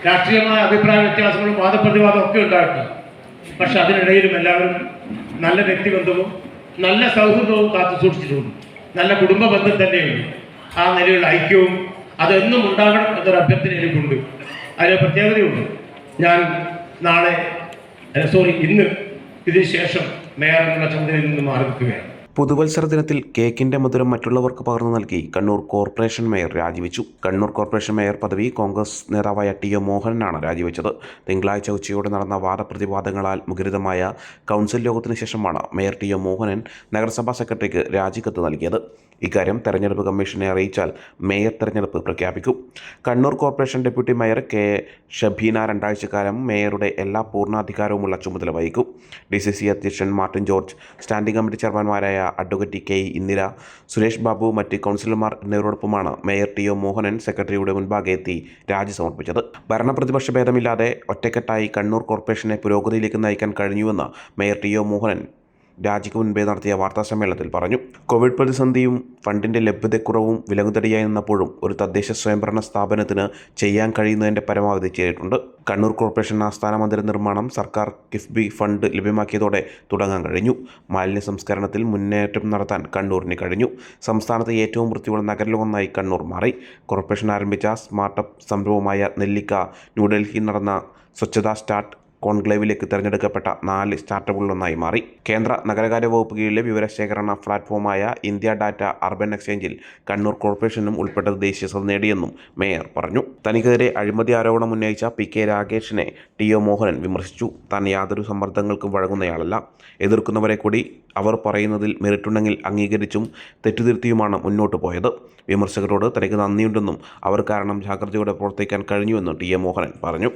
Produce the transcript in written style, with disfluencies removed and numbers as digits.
രാഷ്ട്രീയമായ അഭിപ്രായ വ്യത്യാസങ്ങളും വാദപ്രതിവാദവും ഒക്കെ ഉണ്ടായിരുന്നു. പക്ഷെ അതിനിടയിലും എല്ലാവരും നല്ല വ്യക്തിബന്ധവും നല്ല സൗഹൃദവും കാത്തു സൂക്ഷിച്ചിട്ടുണ്ട്. നല്ല കുടുംബ ബന്ധം തന്നെയുണ്ട്. ആ നിലയിലുള്ള ഐക്യവും അതെന്നും ഉണ്ടാകണം എന്നൊരു അഭ്യർത്ഥന എനിക്കുണ്ട്. അതിന് പ്രത്യേകതയുണ്ട്. ഞാൻ ഇന്ന് ഇതിന് ശേഷം മേയർ എന്നുള്ള ചുമതലയിൽ നിന്ന് മാറി നിൽക്കുകയാണ്. പുതുവത്സര ദിനത്തിൽ കേക്കിന്റെ മധുരം മറ്റുള്ളവർക്ക് പകർന്നു നൽകി കണ്ണൂർ കോർപ്പറേഷൻ മേയർ രാജിവെച്ചു. കണ്ണൂർ കോർപ്പറേഷൻ മേയർ പദവി കോൺഗ്രസ് നേതാവായ ടി.ഒ. മോഹനനാണ് രാജിവെച്ചത്. തിങ്കളാഴ്ച ഉച്ചയോടെ നടന്ന വാദപ്രതിവാദങ്ങളാൽ മുഖരിതമായ കൗൺസിൽ യോഗത്തിന് ശേഷമാണ് മേയർ ടി.ഒ. മോഹനൻ നഗരസഭാ സെക്രട്ടറിക്ക് രാജിക്കത്ത് നൽകിയത്. ഇക്കാര്യം തെരഞ്ഞെടുപ്പ് കമ്മീഷനെ അറിയിച്ചാൽ മേയർ തെരഞ്ഞെടുപ്പ് പ്രഖ്യാപിക്കും. Kannur corporation deputy mayor K Shabeena 2 ആഴ്ചക്കാലം മേയറുടെ എല്ലാ പൂർണ്ണാധികാരവുമുള്ള ചുമതല വഹിക്കും. DCC അധ്യക്ഷൻ മാർട്ടിൻ ജോർജ്, സ്റ്റാൻഡിംഗ് കമ്മിറ്റി ചെയർമാൻമാരായ അഡ്വക്കേറ്റ് കെ ഇന്ദിര, സുരേഷ് ബാബു, മറ്റ് കൗൺസിലർമാർ എന്നിവരോടൊപ്പമാണ് മേയർ ടി.ഒ. മോഹനൻ സെക്രട്ടറിയുടെ മുൻപാകെ എത്തി രാജി സമർപ്പിച്ചത്. ഭരണപ്രതിപക്ഷ ഭേദമില്ലാതെ ഒറ്റക്കെട്ടായി കണ്ണൂർ കോർപ്പറേഷനെ പുരോഗതിയിലേക്ക് നയിക്കാൻ കഴിഞ്ഞുവെന്ന് മേയർ ടി.ഒ. മോഹനൻ രാജിക്ക് മുൻപേ നടത്തിയ വാർത്താസമ്മേളനത്തിൽ പറഞ്ഞു. കോവിഡ് പ്രതിസന്ധിയും ഫണ്ടിൻ്റെ ലഭ്യതക്കുറവും വിലങ്ങുതടിയായി നിന്നപ്പോഴും ഒരു തദ്ദേശ സ്വയംഭരണ സ്ഥാപനത്തിന് ചെയ്യാൻ കഴിയുന്നതിൻ്റെ പരമാവധി ചെയ്തിട്ടുണ്ട്. കണ്ണൂർ കോർപ്പറേഷൻ ആസ്ഥാന മന്ദിര നിർമ്മാണം സർക്കാർ കിഫ്ബി ഫണ്ട് ലഭ്യമാക്കിയതോടെ തുടങ്ങാൻ കഴിഞ്ഞു. മാലിന്യ സംസ്കരണത്തിൽ മുന്നേറ്റം നടത്താൻ കണ്ണൂരിന് കഴിഞ്ഞു. സംസ്ഥാനത്തെ ഏറ്റവും വൃത്തിയുള്ള നഗരങ്ങളിലൊന്നായി കണ്ണൂർ മാറി. കോർപ്പറേഷൻ ആരംഭിച്ച സ്മാർട്ടപ്പ് സംരംഭമായ നെല്ലിക്ക ന്യൂഡൽഹിയിൽ നടന്ന സ്വച്ഛതാ സ്റ്റാർട്ട് കോൺക്ലേവിലേക്ക് തിരഞ്ഞെടുക്കപ്പെട്ട 4 സ്റ്റാർട്ടപ്പുകളിലൊന്നായി മാറി. കേന്ദ്ര നഗരകാര്യ വകുപ്പ് കീഴിലെ വിവരശേഖരണ പ്ലാറ്റ്ഫോമായ ഇന്ത്യ ഡാറ്റ അർബൻ എക്സ്ചേഞ്ചിൽ കണ്ണൂർ കോർപ്പറേഷനും ഉൾപ്പെട്ടത് ദേശീയ ശ്രദ്ധ നേടിയെന്നും മേയർ പറഞ്ഞു. തനിക്കെതിരെ അഴിമതി ആരോപണം ഉന്നയിച്ച PK രാഗേഷിനെ ടി.ഒ. മോഹനൻ വിമർശിച്ചു. താൻ യാതൊരു സമ്മർദ്ദങ്ങൾക്കും വഴങ്ങുന്നയാളല്ല. എതിർക്കുന്നവരെ കൂടി അവർ പറയുന്നതിൽ മെറിറ്റുണ്ടെങ്കിൽ അംഗീകരിച്ചും തെറ്റുതിരുത്തിയുമാണ് മുന്നോട്ട് പോയത്. വിമർശകരോട് തനിക്ക് നന്ദിയുണ്ടെന്നും അവർ കാരണം ജാഗ്രതയോടെ പ്രവർത്തിക്കാൻ കഴിഞ്ഞുവെന്നും ടി.ഒ. മോഹനൻ പറഞ്ഞു.